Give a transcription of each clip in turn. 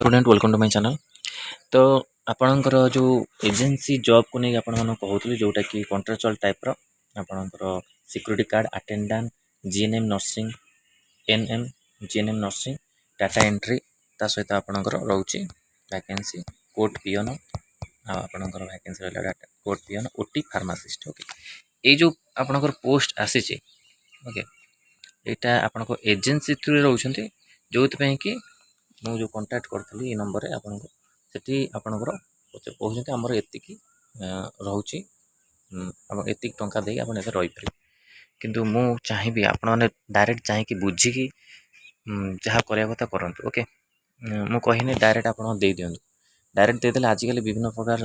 Student welcome to my channel. तो आपणकर जो एजेंसी जॉब को नहीं आपण कहते जोटा कि कॉन्ट्रेक्चुअल टाइप आपणकर security guard attendant GNM nursing NM GNM nursing data entry ता सहित आपणकर रोचे वैकेंसी कोर्ट पियन आपणकर वैकेंसी रहा डाटा कोर्ट पियन ओटी फार्मासिस्ट। ओके ये जो आपणकर पोस्ट आसी ओके यहाँ आपणक एजेंसी थ्रू रोचे जो कि मुझे जो कंटाक्ट करी नंबर आपको से आपणकर कहते आमर एतिकी रोचे एतिक टंका दे आप रहीपर किंतु मु चाहिए आपण मैंने डायरेक्ट चाहिए बुझिकी जहाँ करवा कथा करूँ। ओके मु कहनी डायरेक्ट आप दिंतु डायरेक्ट देदेले आजिकल विभिन्न प्रकार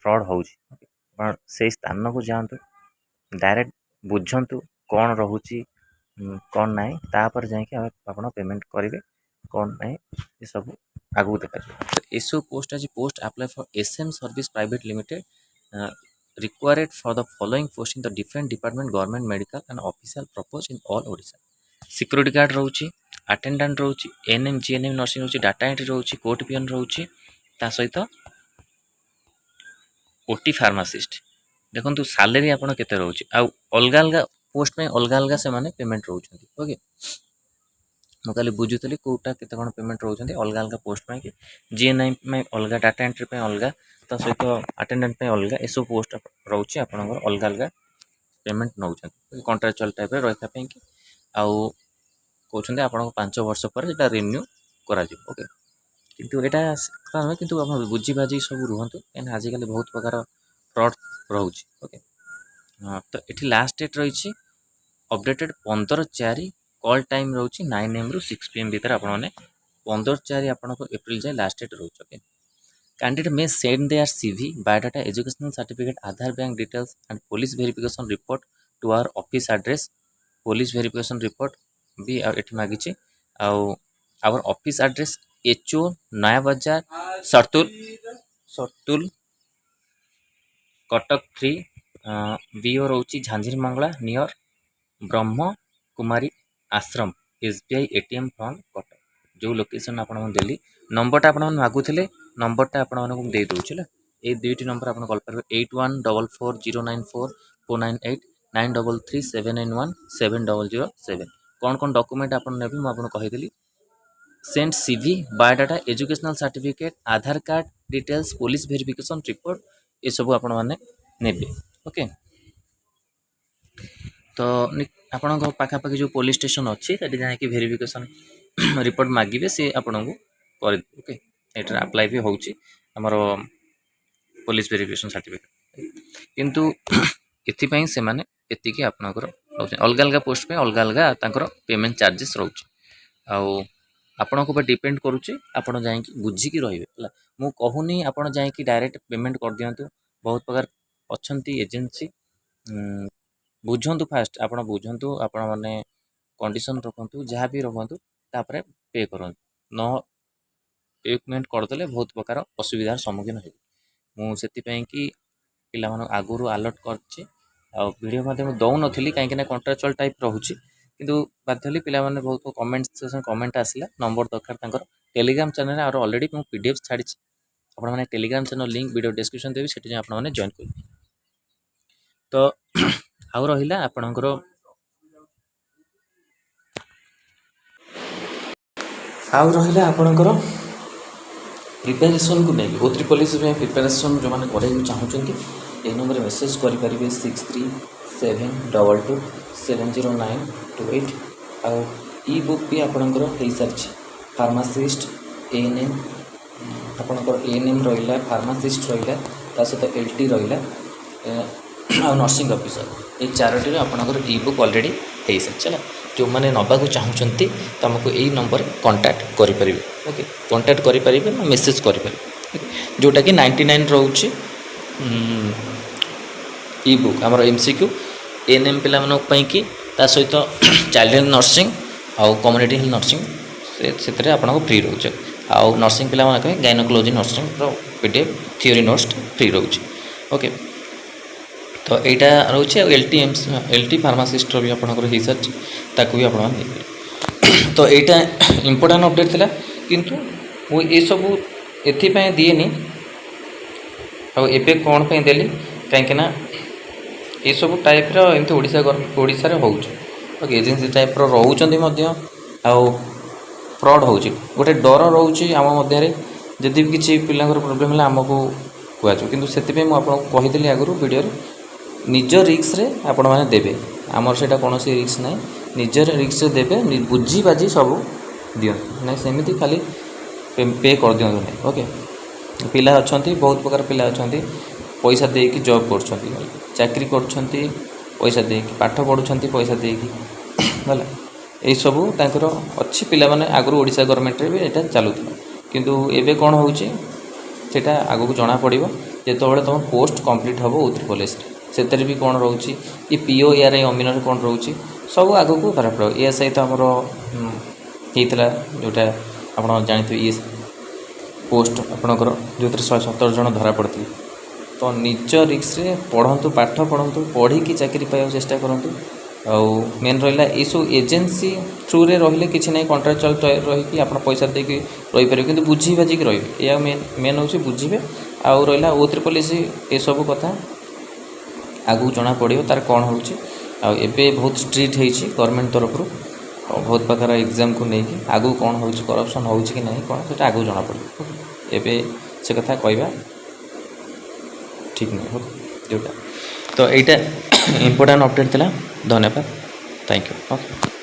फ्रॉड हो से स्थान को जातु डायरेक्ट बुझंतु कौन रोचे कौन ना तापर जापर पेमेंट करेंगे कौन ना ये सब आगू देखा एसओ पोस्ट आज post apply for SM service private limited required for the following post in the different department government medical and official purpose in all Odisha। Security guard रोचे अटेंडेंट रोचे एनएम जीएनएम नर्सिंग रोचे data entry रोचे court पियन रोचे ता सहित OT pharmacist देखो salary आपन केते रोचे आ अलग अलग पोस्ट में अलग अलग से माने पेमेंट रोचे। ओके मुझे बुझुली कौटा के पेमेंट रोचे अलग अलग पोस्ट में कि जीएनएम में अलग डाटा एंट्री में अलग ता सहित अटेंडेंट में अलग एसब पोस्ट रोचे आपंकर अलग अलग पेमेंट नौ कॉन्ट्रेक्चुअल टाइप रही कि आउ कहते आप 5 वर्ष पर ये रिन्यू करा ओके किंतु यहाँ नुहे कि बुझी बाजी सब रुहतु कहीं आजिकल बहुत प्रकार फ्रॉड रोचे। ओके तो ये लास्ट डेट रही अपडेटेड 15/4 कॉल टाइम रोचे 9 AM रू 6 PM भितर आपने 15/4 आपको एप्रिल जाए लास्ट डेट रोचे। Okay candidate may send their CV, biodata, educational certificate, Aadhaar bank details and police verification report to our office address। police verification report भी एठी मागिचे our office address HO नया बाजार सरतुल Cuttack 3 BO रोची झांझीर Mangla near Brahma Kumari आश्रम SBI ATM front Cuttack जो location आपन देली नंबरटा आपन मागुथिले नंबरटा आपन दे दूचे ये दुईटी नंबर आप कॉल करेंगे 8144094498 9337917007 कौन कौन डॉक्यूमेंट आप मुझे कहीदी send CV biodata educational certificate Aadhaar card details police verification report ये सब आपण मैंने ने। ओके तो आपण पाखापाखि जो पुलिस स्टेशन अच्छी जाकि वेरिफिकेशन रिपोर्ट मागिबे से आपन को कर। ओके ये अप्लाई भी होची हमर पुलिस वेरिफिकेशन सर्टिफिकेट किंतु एथिपाई से माने एतिकी आपनकर अलग अलग पोस्ट में अलग अलग पेमेंट चार्जेस रोचे आपण को डिपेंड करुचे आपण जाई बुझिकी रहिबे मु कहूनी आपण जाई डायरेक्ट पेमेंट कर दियंतु बहुत प्रकार अच्छी एजेंसी बुझंतु फास्ट आपण बुझंतु आपण माने कंडीशन रखंतु जहाँ भी रखंतु तापर पे करंतु न पेमेंट करदेले बहुत प्रकार असुविधार सम्मुखीन हो मुझे कि पिला आगुरी अलर्ट कर वीडियो माध्यम दौन कहीं कॉन्ट्रेक्चुअल टाइप रोचे किंतु बाध्य पिला बहुत कमेंट आसला नंबर दरकार टेलीग्राम चैनल और ऑलरेडी मुझे पीडीएफ छाड़ी आपने Telegram channel link video description देवी से आपने जॉइन कर तो आउ रहा आपणकर आउ रहा आपणकर प्रिपेरेसन को नहीं ओथ्री पुलिस प्रिपेरेसन जो मैंने कराई चाहूँगी ये नंबर मेसेज करेंगे 6372270928 आउ ई बुक भी आपणकर हो सारी फार्मासिस्ट एएनएम आपणकर एएनएम रहा फार्मासिस्ट रहा सहित एलटी रहा आ नर्सिंग ऑफिसर ये चारोटी आपणकर ई बुक ऑलरेडी हो सारी जो मैंने नवा चाहूँगी तो आमको यही नंबर कांटेक्ट करें। ओके कांटेक्ट करें मेसेज करें जोटा कि 99 रोचे ई बुक आमर एमसीक्यू एएनएम पिला कि सहित चाइल्ड हेल्थ नर्सिंग आउ कम्युनिटी हेल्थ नर्सिंग से आपको फ्री रोचे आउ नर्सिंग पिला gynaecology nursing PDF theory notes free रोचे। ओके तो यहाँ रोचे एलटी फार्मासिस्ट भी आपंकर हो सारी भी आप तो यहाँ इम्पोर्टाट अपडेट था किंतु ମୁଁ ଏସବୁ ଏଥିପାଇଁ ଦିଏନି ଆଉ ଏବେ କ'ଣ ପାଇଁ ଦେଲି କାହିଁକିନା ଏସବୁ ଟାଇପ୍ର ଏମିତି ଓଡ଼ିଶାରେ ହେଉଛି ଏଜେନ୍ସି ଟାଇପ୍ର ରହୁଛନ୍ତି ମଧ୍ୟ ଆଉ ଫ୍ରଡ଼୍ ହେଉଛି ଗୋଟେ ଡର ରହୁଛି ଆମ ମଧ୍ୟରେ ଯଦି ବି କିଛି ପିଲାଙ୍କର ପ୍ରୋବ୍ଲେମ୍ ହେଲା ଆମକୁ କୁହାଯିବ କିନ୍ତୁ ସେଥିପାଇଁ ମୁଁ ଆପଣଙ୍କୁ କହିଥିଲି ଆଗରୁ ଭିଡ଼ିଓରେ ନିଜ ରିକ୍ସରେ ଆପଣମାନେ ଦେବେ ଆମର ସେଇଟା କୌଣସି ରିକ୍ସ ନାହିଁ ନିଜର ରିକ୍ସରେ ଦେବେ ବୁଝି ବାଜି ସବୁ ଦିଅନ୍ତୁ ନାଇଁ ସେମିତି ଖାଲି ପେ କରିଦିଅନ୍ତୁ ନାହିଁ ଓକେ ପିଲା ଅଛନ୍ତି ବହୁତ ପ୍ରକାର ପିଲା ଅଛନ୍ତି ପଇସା ଦେଇକି ଜବ୍ କରୁଛନ୍ତି ଚାକିରି କରୁଛନ୍ତି ପଇସା ଦେଇକି ପାଠ ପଢ଼ୁଛନ୍ତି ପଇସା ଦେଇକି ହେଲା ଏଇସବୁ ତାଙ୍କର ଅଛି ପିଲାମାନେ ଆଗରୁ ଓଡ଼ିଶା ଗଭର୍ଣ୍ଣମେଣ୍ଟରେ ବି ଏଇଟା ଚାଲୁଥିଲା କିନ୍ତୁ ଏବେ କ'ଣ ହେଉଛି ସେଇଟା ଆଗକୁ ଜଣାପଡ଼ିବ ଯେତେବେଳେ ତୁମ ପୋଷ୍ଟ କମ୍ପ୍ଲିଟ୍ ହେବ UTRI ସେଥିରେ ବି କ'ଣ ରହୁଛି ଏ PO ARI ଅମିନରେ କ'ଣ ରହୁଛି ସବୁ ଆଗକୁ ଧରାପଡ଼ିବ ଏହା ସହିତ ଆମର ହେଇଥିଲା ଯେଉଁଟା ଆପଣ ଜାଣିଥିବେ ପୋଷ୍ଟ ଆପଣଙ୍କର ଯେଉଁଥିରେ 117 ଜଣ ଧରା ପଡ଼ିଥିଲେ ତ ନିଜ ରିକ୍ସରେ ପଢ଼ନ୍ତୁ ପାଠ ପଢ଼ନ୍ତୁ ପଢ଼ିକି ଚାକିରି ପାଇବାକୁ ଚେଷ୍ଟା କରନ୍ତୁ ଆଉ ମେନ୍ ରହିଲା ଏଇସବୁ ଏଜେନ୍ସି ଥ୍ରୁରେ ରହିଲେ କିଛି ନାହିଁ କଣ୍ଟ୍ରାକ୍ଚୁଆଲ୍ ରହିକି ଆପଣ ପଇସା ଦେଇକି ରହିପାରିବେ କିନ୍ତୁ ବୁଝି ବାଜିକି ରହିବେ ଏହା ମେନ୍ ହେଉଛି ବୁଝିବେ ଆଉ ରହିଲା UTRI ଏସବୁ କଥା ଆଗକୁ ଜଣାପଡ଼ିବ ତାର କ'ଣ ହେଉଛି ଆଉ ଏବେ ବହୁତ ଷ୍ଟ୍ରିକ୍ଟ ହେଇଛି ଗଭର୍ଣ୍ଣମେଣ୍ଟ ତରଫରୁ ବହୁତ ପ୍ରକାର ଏକ୍ଜାମ୍କୁ ନେଇକି ଆଗକୁ କ'ଣ ହେଉଛି କରପ୍ସନ୍ ହେଉଛି କି ନାହିଁ କ'ଣ ସେଇଟା ଆଗକୁ ଜଣାପଡ଼ିବ ଏବେ ସେ କଥା କହିବା ଠିକ୍ ନୁହେଁ ଓକେ ଯେଉଁଟା ତ ଏଇଟା ଇମ୍ପୋର୍ଟାଣ୍ଟ ଅପଡ଼େଟ୍ ଥିଲା ଧନ୍ୟବାଦ ଥ୍ୟାଙ୍କ ୟୁ ଓକେ।